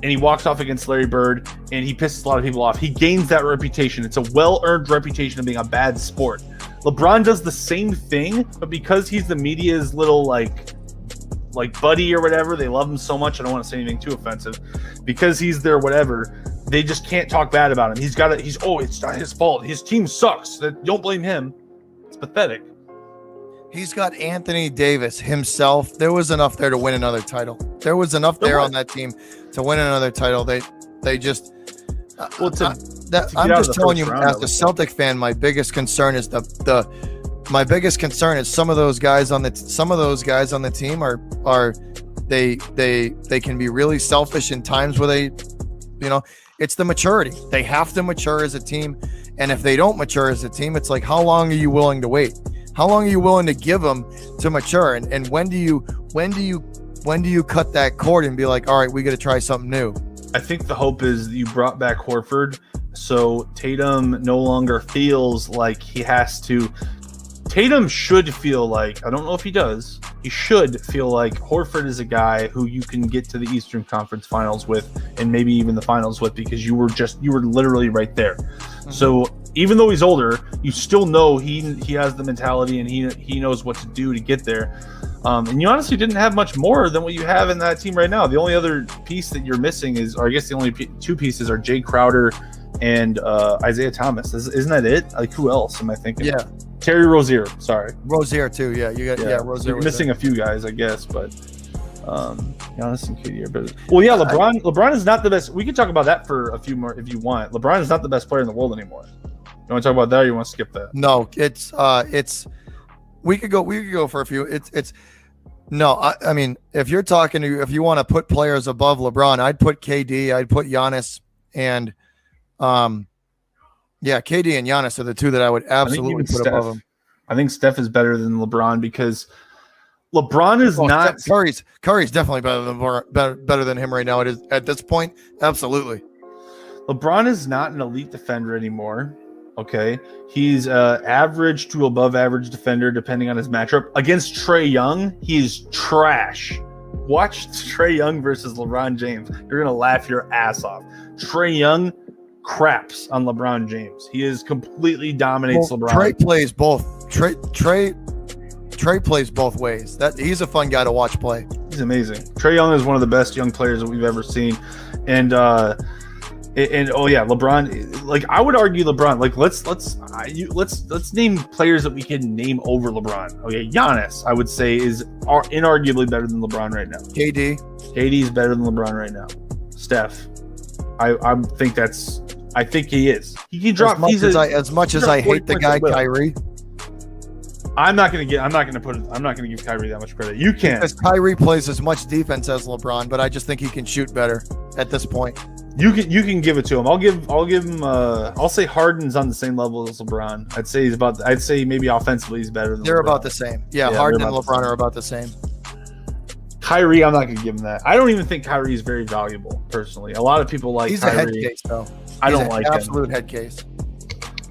And he walks off against Larry Bird, and he pisses a lot of people off. He gains that reputation. It's a well-earned reputation of being a bad sport. LeBron does the same thing, but because he's the media's little buddy or whatever, they love him so much. I don't want to say anything too offensive. Because he's their whatever, they just can't talk bad about him. It's not his fault. His team sucks. Don't blame him. It's pathetic. He's got Anthony Davis himself. There was enough there to win another title. There was enough there on that team to win another title. They just. I'm just telling you, as a Celtic fan, my biggest concern is my biggest concern is some of those guys on the team are they can be really selfish in times where it's the maturity. They have to mature as a team, and if they don't mature as a team, it's how long are you willing to wait? How long are you willing to give them to mature? And when do you cut that cord and be all right, we got to try something new? I think the hope is you brought back Horford, so Tatum no longer feels like he has to. Tatum should feel I don't know if he does. He should feel like Horford is a guy who you can get to the Eastern Conference Finals with, and maybe even the finals with, because you were literally right there. Mm-hmm. So even though he's older, you still know he has the mentality and he knows what to do to get there. And you honestly didn't have much more than what you have in that team right now. The only other piece that you're missing is, or I guess the only two pieces are Jay Crowder and Isaiah Thomas. Isn't that it? Who else am I thinking? Yeah. Terry Rozier. Sorry. Rozier too. Yeah. You got Rozier. You're missing a few guys, I guess, but Giannis and KD are better. Well, yeah, LeBron is not the best. We can talk about that for a few more if you want. LeBron is not the best player in the world anymore. You want to talk about that, or you want to skip that? No, it's we could go for a few. I mean, if you want to put players above LeBron, I'd put KD, I'd put Giannis, and KD and Giannis are the two that I would absolutely put above him. I think Steph is better than LeBron because LeBron is not. Curry's definitely better than him right now. It is at this point, absolutely. LeBron is not an elite defender anymore. Okay, he's average to above average defender depending on his matchup. Against Trey Young, he is trash. Watch Trey Young versus LeBron James. You're gonna laugh your ass off. Trey Young craps on LeBron James. He is completely dominates LeBron. Trey plays both. Trey plays both ways. He's a fun guy to watch play. He's amazing. Trey Young is one of the best young players that we've ever seen, and LeBron. I would argue LeBron. Let's name players that we can name over LeBron. Okay, Giannis, I would say, is inarguably better than LeBron right now. KD is better than LeBron right now. Steph, I think he is. He can drop. As much as I hate the guy Kyrie. I'm not gonna give Kyrie that much credit. You can, because Kyrie plays as much defense as LeBron, but I just think he can shoot better at this point. You can give it to him. I'll give him. I'll say Harden's on the same level as LeBron. I'd say maybe offensively he's better than. They're LeBron. about the same. Yeah, Harden and LeBron are about the same. Kyrie, I'm not gonna give him that. I don't even think Kyrie is very valuable personally. A lot of people like. He's Kyrie. A head case though. I don't like him. Absolute head case.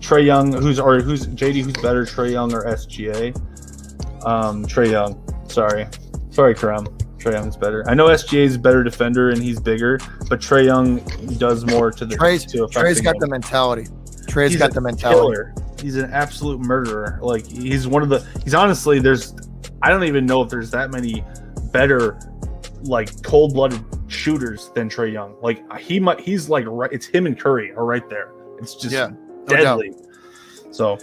Trey Young, who's JD, who's better, Trey Young or SGA? Trey Young. Sorry, Karam. Trey Young's better. I know SGA is a better defender and he's bigger, but Trey Young does more to the. Trey's got the mentality. Trey's got the mentality. Killer. He's an absolute murderer. He's honestly, I don't even know if there's that many better cold-blooded shooters than Trey Young. He's right. It's him and Curry are right there. It's just deadly. So,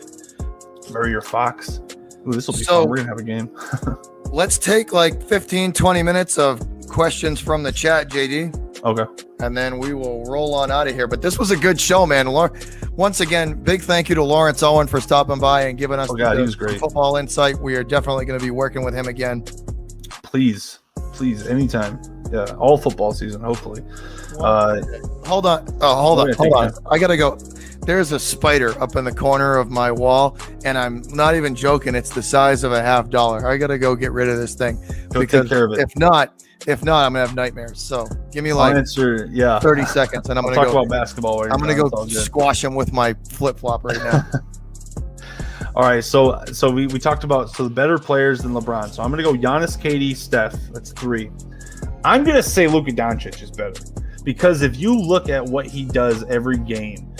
Murray or Fox. Ooh, this will be fun. We're gonna have a game. let's take like 15, 20 minutes of questions from the chat, JD. Okay. And then we will roll on out of here. But this was a good show, man. Once again, big thank you to Lawrence Owen for stopping by and giving us he was great. Football insight. We are definitely going to be working with him again. Please, anytime. Yeah, all football season, hopefully. Hold on. Hold on. I got to go. There's a spider up in the corner of my wall, and I'm not even joking. It's the size of a $50. I got to go get rid of this thing. Because take care of it. If not, I'm going to have nightmares. So give me like 30 seconds, and I'm going to talk about basketball. I'm going to go squash him with my flip-flop right now. All right, so we talked about the better players than LeBron. So I'm going to go Giannis, KD, Steph. That's 3. I'm going to say Luka Doncic is better because if you look at what he does every game,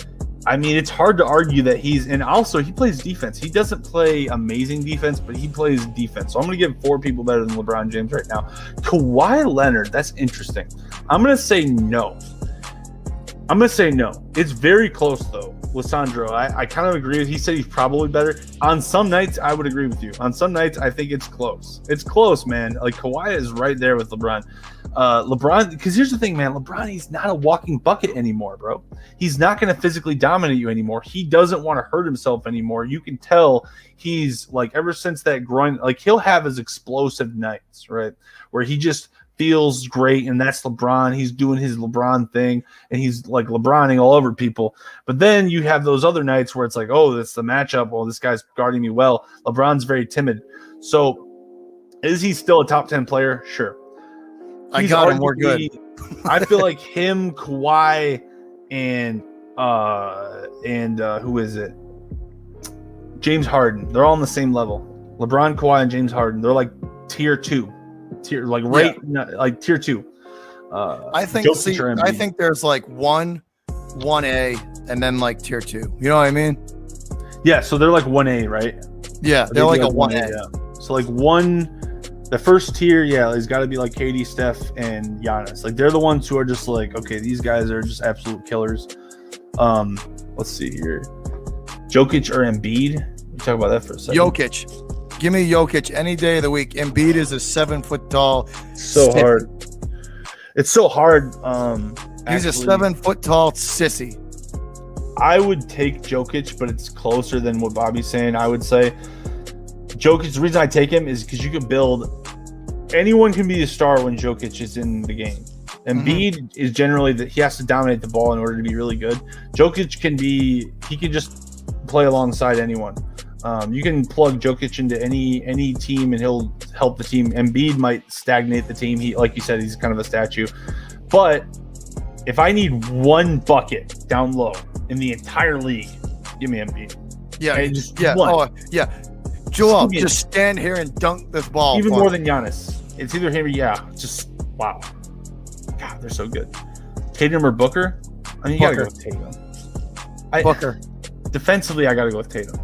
I mean, it's hard to argue that and also he plays defense. He doesn't play amazing defense, but he plays defense. So I'm going to give 4 people better than LeBron James right now. Kawhi Leonard, that's interesting. I'm going to say no. It's very close, though. Lissandro, I kind of agree. He said he's probably better. On some nights, I would agree with you. On some nights, I think it's close. It's close, man. Like, Kawhi is right there with LeBron. LeBron, because here's the thing, man. LeBron, he's not a walking bucket anymore, bro. He's not going to physically dominate you anymore. He doesn't want to hurt himself anymore. You can tell he's, like, ever since that groin, like, he'll have his explosive nights, right, where he just feels great, and that's LeBron. He's doing his LeBron thing, and he's like LeBroning all over people. But then you have those other nights where it's like, oh, that's the matchup. Well, this guy's guarding me well. LeBron's very timid. So is he still a top 10 player? Sure. I got him. We're good. I feel like him, Kawhi, and who is it? James Harden. They're all on the same level. LeBron, Kawhi, and James Harden. They're like tier 2. Like tier 2. I think there's like 1A and then like tier 2. You know what I mean? Yeah, so they're like 1A, right? Yeah, they're like a 1A. Yeah. So like the first tier, he's got to be like KD, Steph, and Giannis. Like they're the ones who are just like, okay, these guys are just absolute killers. Let's see here. Jokic or Embiid? We talk about that for a second. Jokic. Give me Jokic any day of the week. Embiid is a 7 foot tall. So hard. It's so hard. He's a 7 foot tall sissy. I would take Jokic, but it's closer than what Bobby's saying. I would say Jokic. The reason I take him is because you can build. Anyone can be a star when Jokic is in the game. Embiid is generally that he has to dominate the ball in order to be really good. Jokic can just play alongside anyone. You can plug Jokic into any team and he'll help the team. Embiid might stagnate the team. He, like you said, he's kind of a statue. But if I need one bucket down low in the entire league, give me Embiid. One. Oh, yeah. Joel, just stand here and dunk this ball. Even more than Giannis. It's either him or just wow. God, they're so good. Tatum or Booker? I mean, you gotta go with Tatum. Booker. Defensively, I gotta go with Tatum.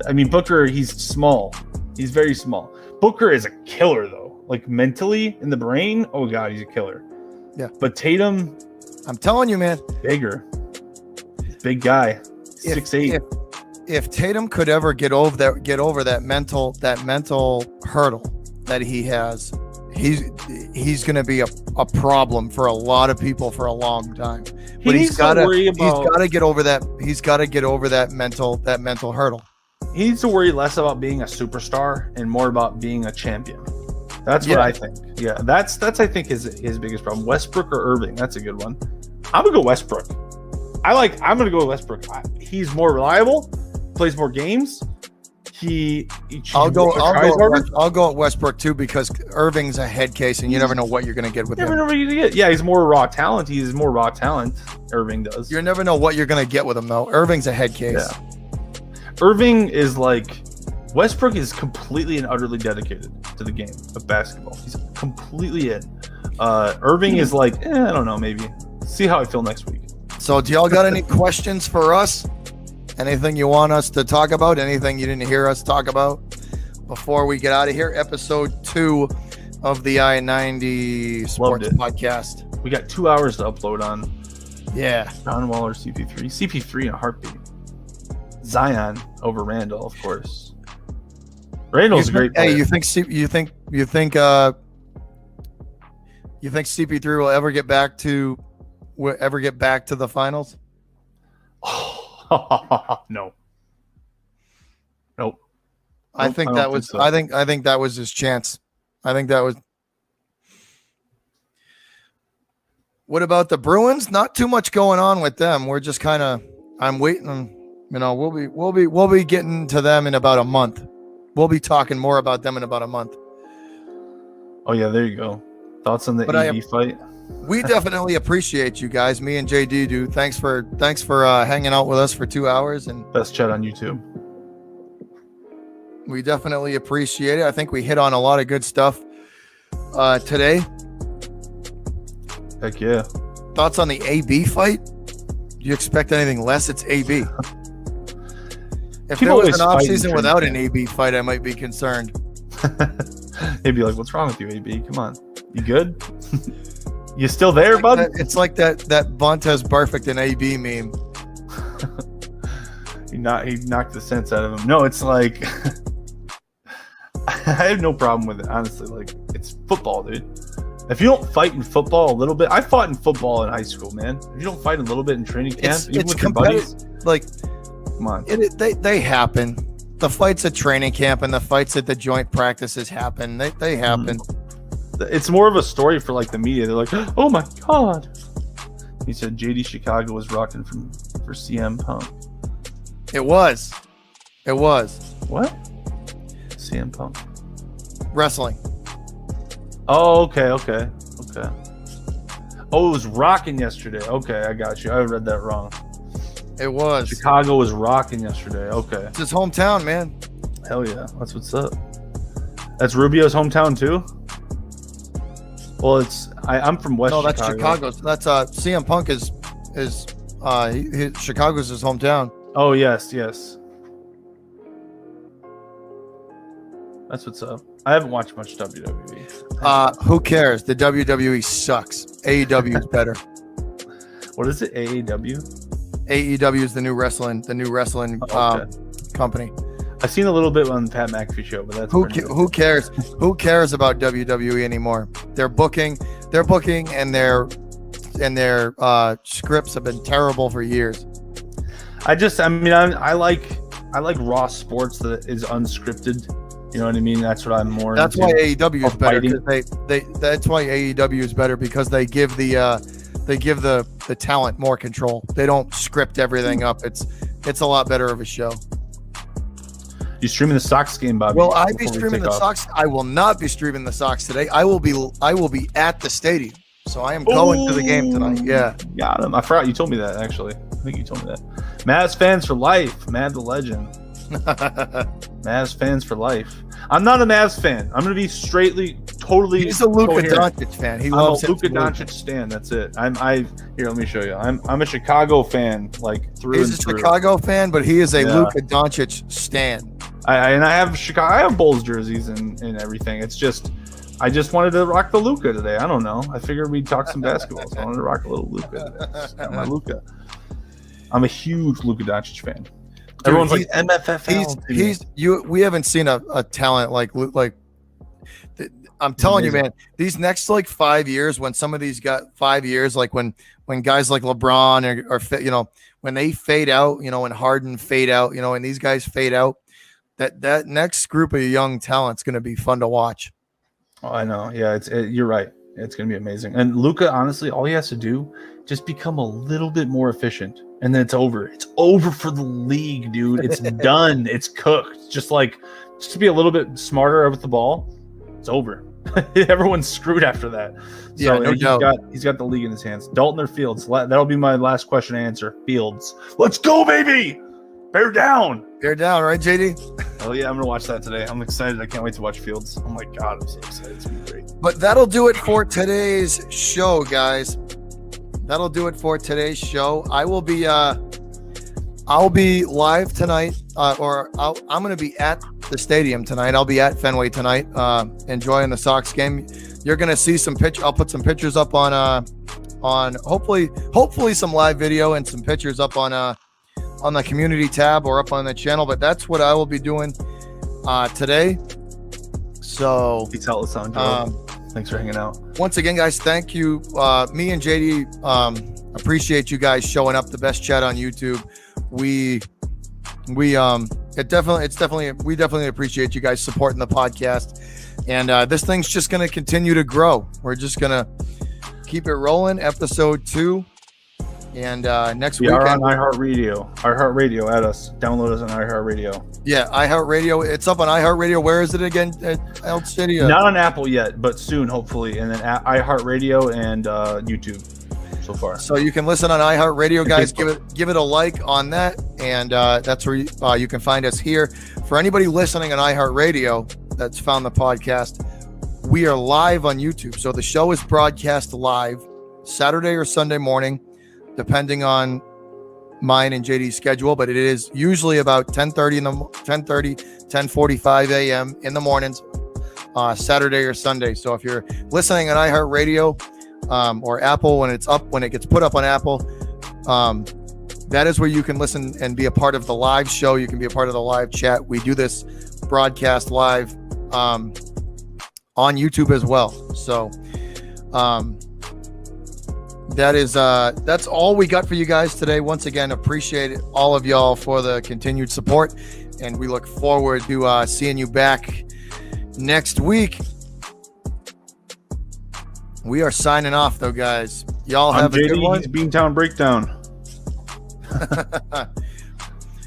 I mean, Booker, he's small. He's very small. Booker is a killer, though. Like, mentally, in the brain, oh, God, he's a killer. Yeah. But Tatum... I'm telling you, man. Bigger. Big guy. 6'8". If Tatum could ever get over that mental hurdle that he has, he's going to be a problem for a lot of people for a long time. But he's got to get over that. He's got to get over that mental hurdle. He needs to worry less about being a superstar and more about being a champion. That's what I think. Yeah, that's I think his biggest problem. Westbrook or Irving? That's a good one. I'm gonna go Westbrook. I'm gonna go with Westbrook. He's more reliable, plays more games. I'll go at Westbrook too because Irving's a head case and you never know what you're gonna get with him. Never know what you're gonna get. Yeah, he's more raw talent. He's more raw talent. Irving does. You never know what you're gonna get with him though. Irving's a head case. Yeah. Irving is like Westbrook is completely and utterly dedicated to the game of basketball. He's completely in. Irving is like, I don't know, maybe. See how I feel next week. So do y'all got any questions for us? Anything you want us to talk about? Anything you didn't hear us talk about before we get out of here? Episode 2 of the I-90 Sports Podcast. We got 2 hours to upload on. Yeah. John Wall or CP3. CP3 in a heartbeat. Zion over Randall, of course. Randall's a great player. Hey, you think CP3 will ever get back to the finals? No. Nope. I think that was his chance. I think that was. What about the Bruins? Not too much going on with them. We're just kind of. I'm waiting. We'll be getting to them in about a month. We'll be talking more about them in about a month. Oh yeah, there you go. Thoughts on the EV fight? We definitely appreciate you guys. Me and JD do. Thanks for hanging out with us for 2 hours and best chat on YouTube. We definitely appreciate it. I think we hit on a lot of good stuff today. Heck yeah. Thoughts on the AB fight? Do you expect anything less? It's AB. If there was an offseason without an AB fight, I might be concerned. They'd be like, "What's wrong with you, AB? Come on, you good? You still there, bud?" It's like that Vontaze Perfect and AB meme. He knocked the sense out of him. No, it's like I have no problem with it, honestly. Like, it's football, dude. If you don't fight in football a little bit, I fought in football in high school, man. If you don't fight a little bit in training camp, even with your buddies, like, come on, they happen. The fights at training camp and the fights at the joint practices happen. They happen. It's more of a story for like the media. They're like, "Oh my god," he said. JD Chicago was rocking for CM Punk. It was. What? CM Punk wrestling. Oh, okay. Oh, it was rocking yesterday. Okay, I got you. I read that wrong. It was. Chicago was rocking yesterday. Okay. It's his hometown, man. Hell yeah. That's what's up. That's Rubio's hometown too? Well, I'm from West Chicago. No, that's Chicago. That's CM Punk is Chicago's his hometown. Oh, yes. That's what's up. I haven't watched much WWE. Who cares? The WWE sucks. AEW is better. What is it? AEW? AEW is the new wrestling company. I've seen a little bit on the Pat McAfee show, but that's who cares? Who cares about WWE anymore? Their booking and their scripts have been terrible for years. I like raw sports that is unscripted. You know what I mean? That's what I'm more. That's why AEW is better. That's why AEW is better, because they give the talent more control. They don't script everything up. It's a lot better of a show. You streaming the Sox game, Bobby? Will I be streaming the Sox? I will not be streaming the Sox today. I will be at the stadium. So I am going to the game tonight. Yeah. Got him. I forgot you told me that, actually. I think you told me that. Mavs fans for life. Mav the legend. Mavs fans for life. I'm not a Mavs fan. I'm going to be totally. He's a Luka Doncic fan. He loves Luka Doncic stan. That's it. Here, let me show you. I'm a Chicago fan, like through He's and through. He's a Chicago fan, but he is a Luka Doncic stan. I have Chicago. I have Bulls jerseys and everything. It's just, I just wanted to rock the Luka today. I don't know. I figured we'd talk some basketball, so I wanted to rock a little Luka. Got my Luka. I'm a huge Luka Doncic fan. Dude, everyone's like MFFL. We haven't seen a talent like I'm telling you, man. These next 5 years, when some of these got 5 years, like when guys like LeBron or when they fade out, and Harden fade out, and these guys fade out, that next group of young talent's going to be fun to watch. Oh, I know. Yeah, you're right. It's going to be amazing. And Luka, honestly, all he has to do, just become a little bit more efficient, and then it's over. It's over for the league, dude. It's done. It's cooked. Just to be a little bit smarter with the ball, it's over. Everyone's screwed after that. Yeah, so no doubt. He's got the league in his hands. Dalton or Fields? That'll be my last question to answer. Fields. Let's go, baby. Bear down. Bear down, right, JD? Oh yeah, I'm gonna watch that today. I'm excited. I can't wait to watch Fields. Oh my god, I'm so excited. It's gonna be great. But that'll do it for today's show, guys. That'll do it for today's show. I'll be live tonight, I'm going to be at the stadium tonight. I'll be at Fenway tonight, enjoying the Sox game. You're going to see some I'll put some pictures up on hopefully some live video and some pictures up on the community tab or up on the channel. But that's what I will be doing today. So Peace out, Lissandro. Thanks for hanging out. Once again, guys, thank you. Me and JD appreciate you guys showing up. The best chat on YouTube. We definitely appreciate you guys supporting the podcast. And this thing's just going to continue to grow. We're just going to keep it rolling. Episode 2. And next week, we are on iHeartRadio. Add us. Download us on iHeartRadio. Yeah, iHeartRadio. It's up on iHeartRadio. Where is it again? El City? Not on Apple yet, but soon, hopefully. And then iHeartRadio and YouTube so far. So you can listen on iHeartRadio, guys. Give it a like on that, and that's where you can find us here. For anybody listening on iHeartRadio that's found the podcast, we are live on YouTube. So the show is broadcast live Saturday or Sunday morning, depending on mine and JD's schedule, but it is usually about 10:45 a.m. in the mornings, Saturday or Sunday. So if you're listening on iHeartRadio or Apple, when it gets put up on Apple, that is where you can listen and be a part of the live show. You can be a part of the live chat. We do this broadcast live on YouTube as well. So that's all we got for you guys today. Once again, appreciate all of y'all for the continued support, and we look forward to seeing you back next week. We are signing off though, guys. Y'all have a good one. Beantown Breakdown.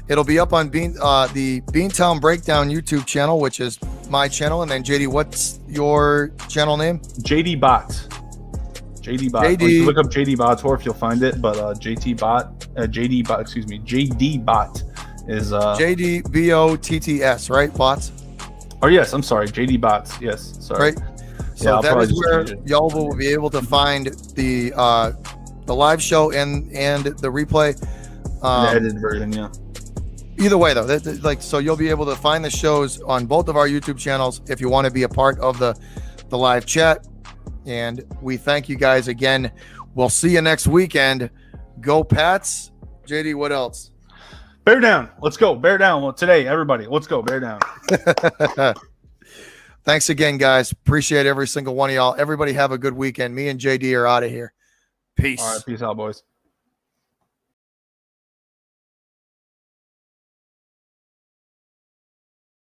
It'll be up on the Beantown Breakdown YouTube channel, which is my channel. And then JD, what's your channel name? JD Bot. JD Bot. You can look up JD Bot Torf, you'll find it. But JD Bot is JDBOTTS, right? Bots. Oh yes, I'm sorry. JD Bots. Yes, sorry. Right. So that is where y'all will be able to find the live show and the replay. The edited version, yeah. Either way, though, so you'll be able to find the shows on both of our YouTube channels if you want to be a part of the live chat. And we thank you guys again. We'll see you next weekend. Go Pats. JD, what else? Bear down. Let's go. Bear down. Well, today, everybody, let's go. Bear down. Thanks again, guys. Appreciate every single one of y'all. Everybody have a good weekend. Me and JD are out of here. Peace. All right. Peace out, boys.